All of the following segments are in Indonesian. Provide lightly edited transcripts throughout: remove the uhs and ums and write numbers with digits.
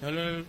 Bang.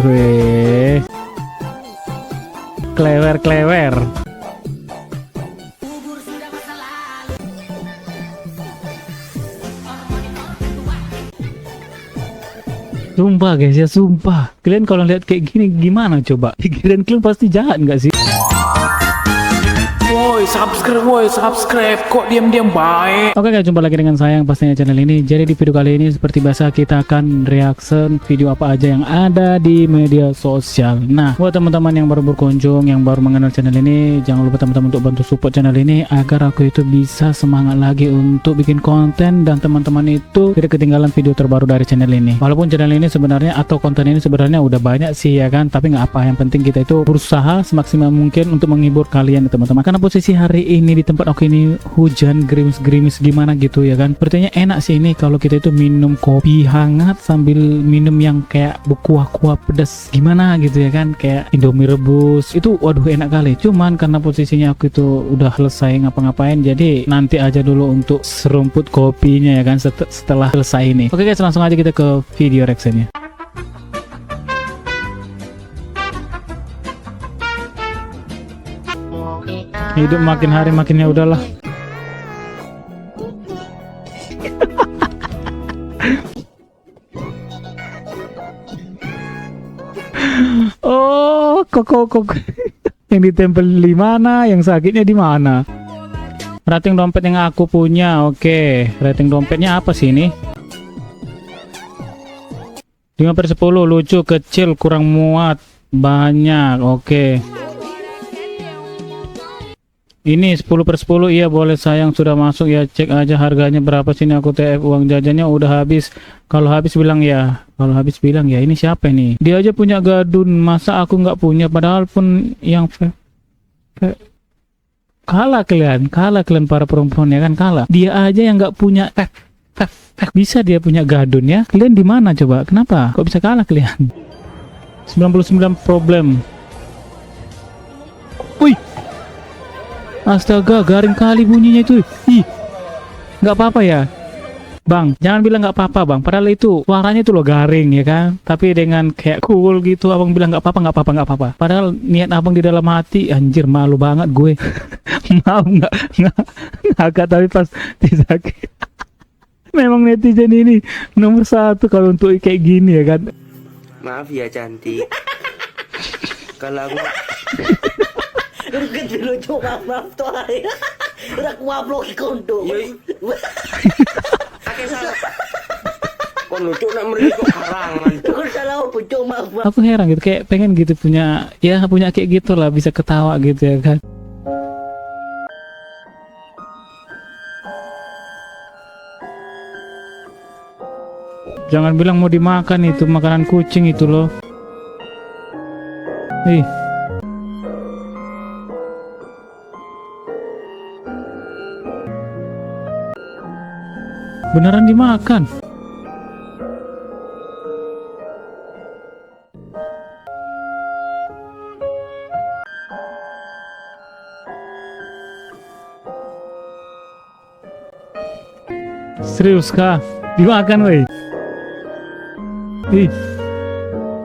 Weh. Klewer. Sumpah guys ya, sumpah. Kalian kalau lihat kayak gini gimana coba? Pikiran kalian pasti jahat nggak sih? Woi subscribe, kok diam-diam baik. Oke guys, jumpa lagi dengan saya yang pastinya channel ini. Jadi di video kali ini seperti biasa kita akan reaction video apa aja yang ada di media sosial. Nah, buat teman-teman yang baru berkunjung, yang baru mengenal channel ini, jangan lupa teman-teman untuk bantu support channel ini agar aku itu bisa semangat lagi untuk bikin konten dan teman-teman itu tidak ketinggalan video terbaru dari channel ini. Walaupun channel ini sebenarnya atau konten ini sebenarnya udah banyak sih ya kan, tapi nggak apa, yang penting kita itu berusaha semaksimal mungkin untuk menghibur kalian ya teman-teman. Karena posisi hari ini di tempat aku ini hujan gerimis gimana gitu ya kan. Sepertinya enak sih ini kalau kita itu minum kopi hangat sambil minum yang kayak berkuah-kuah pedas gimana gitu ya kan, kayak Indomie rebus itu waduh enak kali. Cuman karena posisinya aku itu udah selesai ngapa-ngapain, jadi nanti aja dulu untuk serumput kopinya ya kan setelah selesai ini. Oke guys, langsung aja kita ke video reactionnya. Hidup makin hari makinnya udahlah. Oh, kok yang ditempel di mana, yang sakitnya di mana? Rating dompet yang aku punya, oke. Rating dompetnya apa sih ini? 5/10, lucu, kecil, kurang muat, banyak, oke. Ini 10/10, iya boleh sayang, sudah masuk ya, cek aja harganya berapa sini, aku TF uang jajannya udah habis. Kalau habis bilang ya, ini siapa ini? Dia aja punya gadun, masa aku nggak punya? Padahal pun yang kalah kalian para perempuan ya kan, kalah. Dia aja yang nggak punya bisa dia punya gadun ya. Kalian di mana coba? Kenapa? Kok bisa kalah kalian? 99 problem. Wih. Astaga, garing kali bunyinya itu. Ih, nggak apa-apa ya, Bang. Jangan bilang nggak apa-apa, Bang. Padahal itu suaranya itu loh garing ya kan. Tapi dengan kayak cool gitu, abang bilang nggak apa-apa. Padahal niat abang di dalam hati, anjir malu banget gue. Mau nggak tapi pas disakit. Memang netizen ini nomor 1 kalau untuk kayak gini ya kan. Maaf ya cantik. Kalau aku Urget lucu maaf tuh ay. Udah kuablok kondo. Akeh salah. Kon lucu nak meri kok harangan. Kon salah pucuk maaf. Aku heran gitu, kayak pengen gitu punya kayak gitu lah, bisa ketawa gitu ya kan. Jangan bilang mau dimakan, itu makanan kucing itu loh. Ih. Beneran dimakan. Serius kah? Dimakan woi. Ih.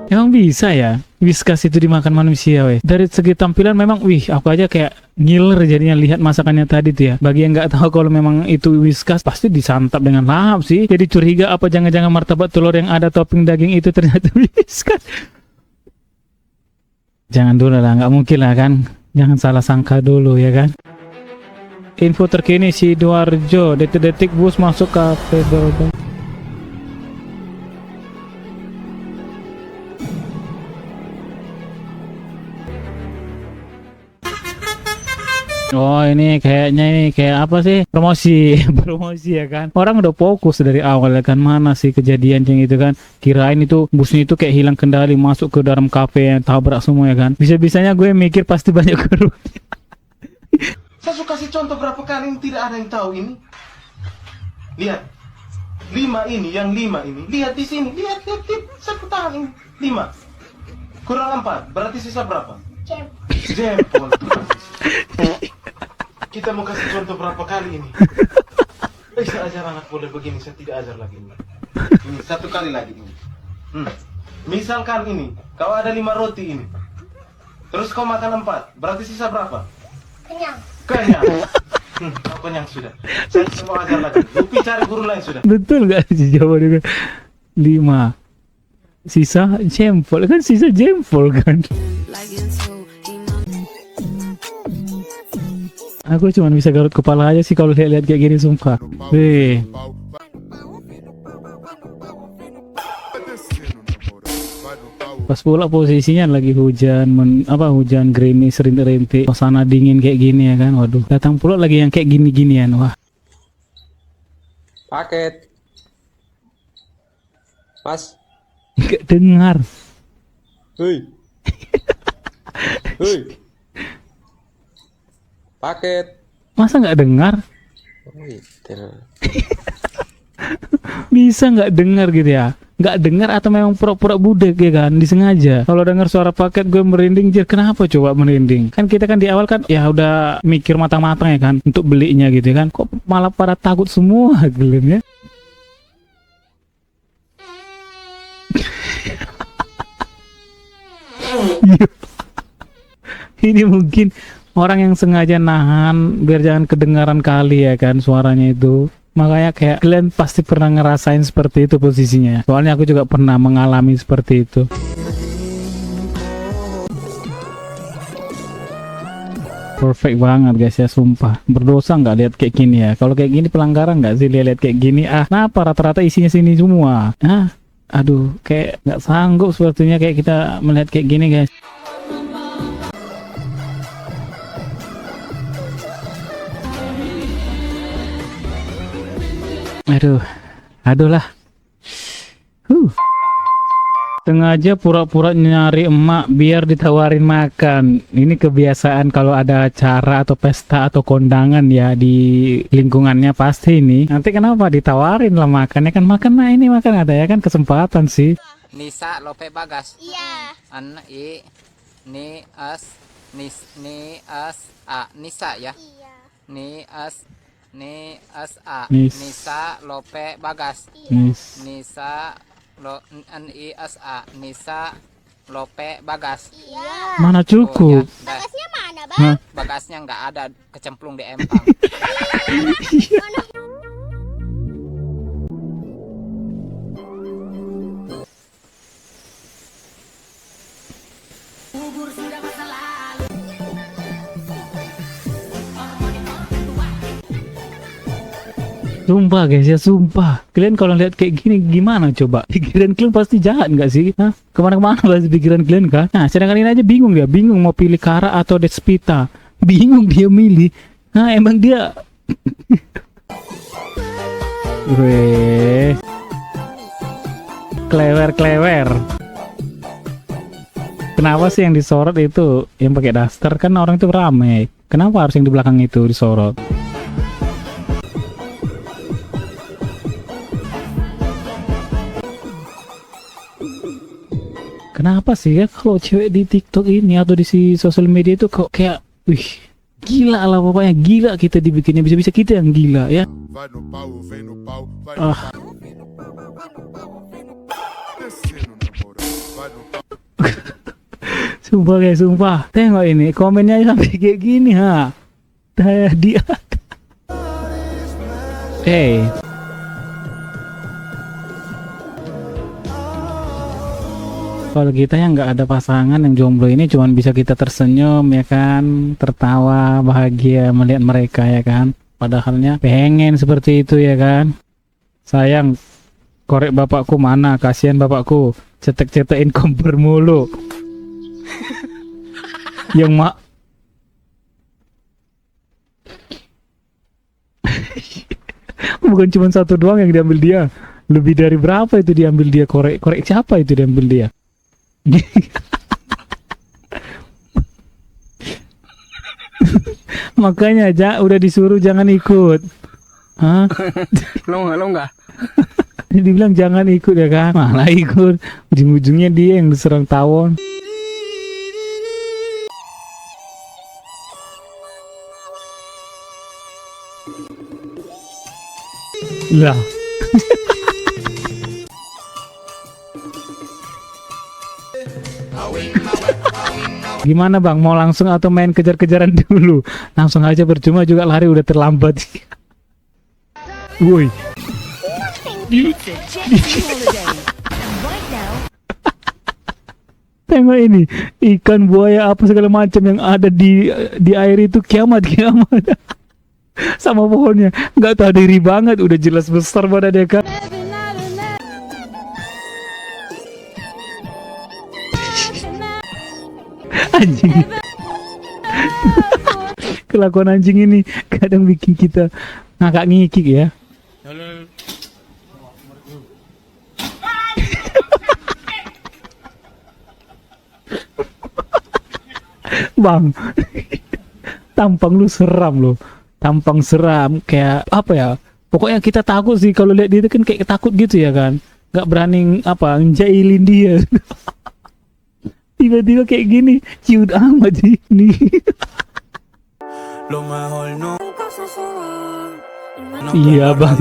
Emang bisa ya Whiskas itu dimakan manusia weh. Dari segi tampilan memang aku aja kayak ngiler jadinya lihat masakannya tadi tuh ya. Bagi yang nggak tahu kalau memang itu Whiskas, pasti disantap dengan lahap sih. Jadi curiga apa jangan-jangan martabak telur yang ada topping daging itu ternyata Whiskas. Jangan dulu lah, nggak mungkin lah kan. Jangan salah sangka dulu ya kan. Info terkini Sidoarjo, detik-detik bus masuk kafe Dodo. Oh ini kayaknya kayak apa sih, promosi ya kan. Orang udah fokus dari awal ya kan, mana sih kejadian yang itu kan. Kirain itu busnya itu kayak hilang kendali masuk ke dalam kafe yang tabrak semua ya kan. Bisa-bisanya gue mikir pasti banyak keruh. Saya suka kasih contoh berapa kali ini tidak ada yang tahu ini. Lihat 5 ini, yang 5 ini. Lihat di sini, lihat satu tangan ini 5 kurang 4 berarti sisa berapa? Jempol. berapa kali ini? Saya ajar anak boleh begini, saya tidak ajar lagi ini. Ini satu kali lagi ini. Misalkan ini, kau ada 5 roti ini. Terus kau makan 4, berarti sisa berapa? Kenyang. Kenyang. Kau kenyang sudah. Saya mau ajar lagi. Lupi cari guru lain sudah. Betul gak sih jawabannya? 5. Sisa jempol kan, sisa jempol kan. Aku cuma bisa garut kepala aja sih kalau lihat-lihat kayak gini, sumpah. Weh. Pas pula posisinya lagi hujan, hujan gerimis rintik-rintik, suasana dingin kayak gini ya kan. Waduh, datang pula lagi yang kayak gini-ginian. Wah. Paket. Mas. Gak dengar. Hei. Hei. Paket. Masa nggak dengar? Bisa nggak dengar gitu ya? Nggak dengar atau memang pura-pura budek ya kan? Disengaja. Kalau dengar suara paket gue merinding, Jir. Kenapa coba merinding? Kan kita kan di awal kan ya udah mikir matang-matang ya kan untuk belinya gitu kan. Kok malah pada takut semua kalian ya? Ini mungkin orang yang sengaja nahan biar jangan kedengaran kali ya kan suaranya itu. Makanya kayak kalian pasti pernah ngerasain seperti itu posisinya. Soalnya aku juga pernah mengalami seperti itu. Perfect banget guys ya, sumpah. Berdosa nggak lihat kayak gini ya? Kalau kayak gini pelanggaran nggak sih lihat kayak gini? Kenapa rata-rata isinya sini semua? Aduh, kayak nggak sanggup sepertinya kayak kita melihat kayak gini guys. Aduh lah. Sengaja pura-pura nyari emak biar ditawarin makan. Ini kebiasaan kalau ada acara atau pesta atau kondangan ya di lingkungannya pasti ini. Nanti kenapa ditawarin lah makannya kan, makan nah ini makan ada ya kan, kesempatan sih. Nisa Lope Bagas. Iya. Ni as a Nisa ya. Iya. Ni as a Nis. Nisa Lope Bagas. Nis. Nisa Nisa Lope Bagas. Iya. Mana cukup? Bagasnya mana, Bang? Hah? Bagasnya nggak ada, kecemplung di empang. Sumpah guys ya, sumpah. Kalian kalau lihat kayak gini gimana coba? Pikiran kalian pasti jahat nggak sih? Kemana-kemana pasti pikiran kalian kan? Nah, sedangkan ini aja bingung dia. Bingung mau pilih Kara atau Despita. Bingung dia milih. Emang dia... Weh. Klewer. Kenapa sih yang disorot itu yang pakai daster? Kan orang itu ramai. Kenapa harus yang di belakang itu disorot? Kenapa sih ya kalau cewek di TikTok ini atau di sosial media itu kok kayak, wih, gila lah pokoknya, gila kita dibikinnya, bisa-bisa kita yang gila ya. Sumpah guys, sumpah. Tengok ini komennya sampai kayak gini dia. Kalau kita yang nggak ada pasangan, yang jomblo ini cuman bisa kita tersenyum ya kan, tertawa bahagia melihat mereka ya kan. Padahalnya pengen seperti itu ya kan. Sayang, korek bapakku mana, kasihan bapakku, cetek-cetekin kompor mulu. Yang bukan cuma satu doang yang diambil dia, lebih dari berapa itu diambil dia, korek siapa itu diambil dia. Makanya udah disuruh jangan ikut. Lo enggak? Dibilang jangan ikut ya kan, malah ikut. Ujung-ujungnya dia yang diserang tawon. Lah. Gimana bang, mau langsung atau main kejar-kejaran dulu? Langsung aja, percuma juga lari udah terlambat. Woi. Tengok ini, ikan, buaya, apa segala macam yang ada di air itu, kiamat. Sama pohonnya, nggak tahu diri banget, udah jelas besar badan dia kan. Anjing. Kelakuan anjing ini kadang bikin kita ngakak ngikik ya. Bang, tampang lu seram loh. Tampang seram, kayak apa ya? Pokoknya kita takut sih kalau lihat dia itu kan kayak takut gitu ya kan. Nggak berani apa njailin dia. Tiba-tiba kayak gini, ciut amat sih ini. Iya bang.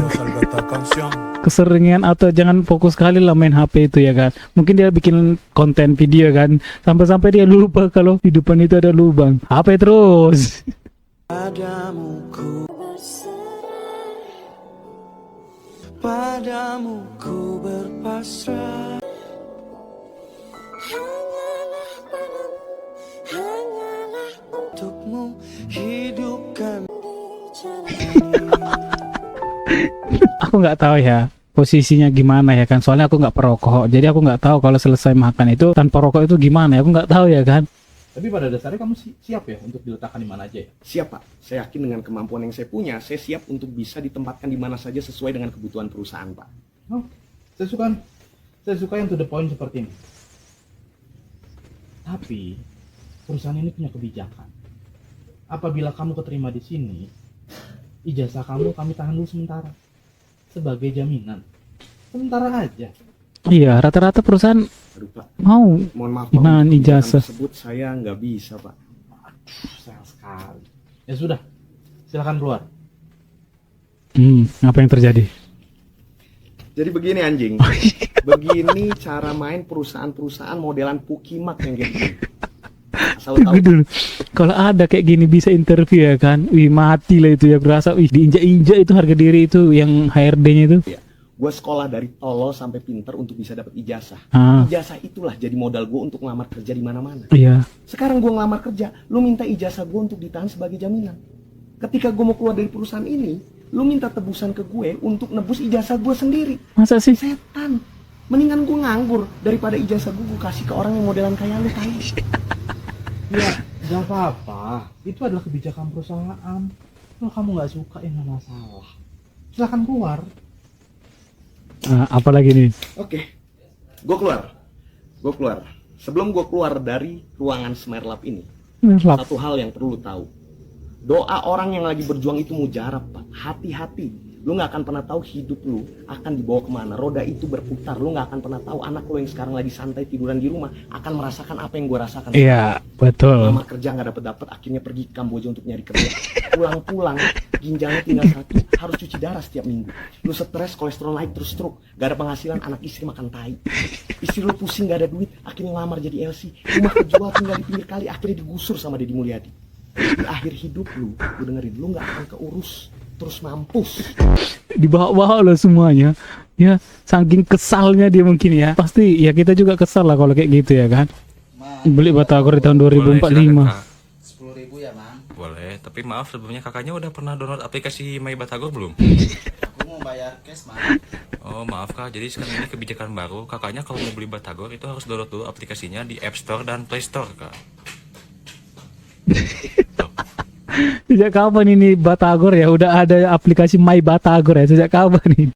Keseringan atau jangan fokus kali lah main HP itu ya kan. Mungkin dia bikin konten video kan, sampai-sampai dia lupa kalau di depan itu ada lubang. HP terus. Padamu ku berpasrah. Hanyalah untukmu hidupkan. Aku nggak tahu ya posisinya gimana ya kan, soalnya aku nggak perokok, jadi aku nggak tahu kalau selesai makan itu tanpa rokok itu gimana ya, aku nggak tahu ya kan. Tapi pada dasarnya kamu siap ya untuk diletakkan di mana aja ya? Siap Pak, saya yakin dengan kemampuan yang saya punya, saya siap untuk bisa ditempatkan di mana saja sesuai dengan kebutuhan perusahaan Pak. Oh, saya suka yang to the point seperti ini. Tapi perusahaan ini punya kebijakan. Apabila kamu keterima di sini, ijazah kamu kami tahan dulu sementara sebagai jaminan. Sementara aja. Iya, rata-rata perusahaan Aduh Pak, mau mohon maaf gimana Pak, ijazah tersebut saya nggak bisa Pak. Aduh, sayang sekali. Ya sudah, silakan keluar. apa yang terjadi? Jadi begini anjing, begini cara main perusahaan-perusahaan modelan Pukimak yang kayak gini. Asal tahu. Tunggu dulu, kalau ada kayak gini bisa interview ya kan, wih mati lah itu ya, berasa wih diinjak-injak itu harga diri itu yang HRD-nya itu. Ya, gue sekolah dari tolol sampai pinter untuk bisa dapat ijazah. Ah. Ijazah itulah jadi modal gue untuk ngelamar kerja di mana-mana. Iya. Sekarang gue ngelamar kerja, lu minta ijazah gue untuk ditahan sebagai jaminan. Ketika gue mau keluar dari perusahaan ini, lu minta tebusan ke gue untuk nebus ijazah gue sendiri. Masa sih? Setan. Mendingan gue nganggur daripada ijazah gue kasih ke orang yang modelan kayak lu kan. Ya, gak apa-apa. Itu adalah kebijakan perusahaan. Kalau kamu nggak suka ya nggak masalah. Silakan keluar. Apa lagi nih? Oke, gue keluar. Sebelum gue keluar dari ruangan Smerlap ini, Lap. satu hal yang perlu lu tahu. Doa orang yang lagi berjuang itu mujarab, Pak. Hati-hati. Lu gak akan pernah tahu hidup lu akan dibawa kemana. Roda itu berputar. Lu gak akan pernah tahu anak lu yang sekarang lagi santai tiduran di rumah akan merasakan apa yang gue rasakan. Iya, betul. Lama kerja gak dapet-dapet, akhirnya pergi ke Kamboja untuk nyari kerja. Pulang-pulang, ginjalnya tinggal satu, harus cuci darah setiap minggu. Lu stres, kolesterol naik, terus stroke. Gak ada penghasilan, anak istri makan tai. Istri lu pusing, gak ada duit, akhirnya ngelamar jadi LC. Rumah kejual tinggal di pinggir kali, akhirnya digusur sama Deddy Mulyadi. Di akhir hidup lu dengerin, lu gak akan keurus, terus mampus. Dibawa-bawa loh semuanya. Ya, saking kesalnya dia mungkin ya. Pasti ya kita juga kesal lah kalau kayak gitu ya kan. Beli batagor di tahun 2045. 10.000 ya, Mang. Boleh, tapi maaf sebelumnya kakaknya udah pernah download aplikasi My Batagor belum? Aku mau bayar cash, Mang. Oh maaf kak, jadi sekarang ini kebijakan baru. Kakaknya kalau mau beli Batagor itu harus download dulu aplikasinya di App Store dan Play Store kak. Sejak kapan ini Batagor ya? Udah ada aplikasi My Batagor ya? Sejak kapan ini?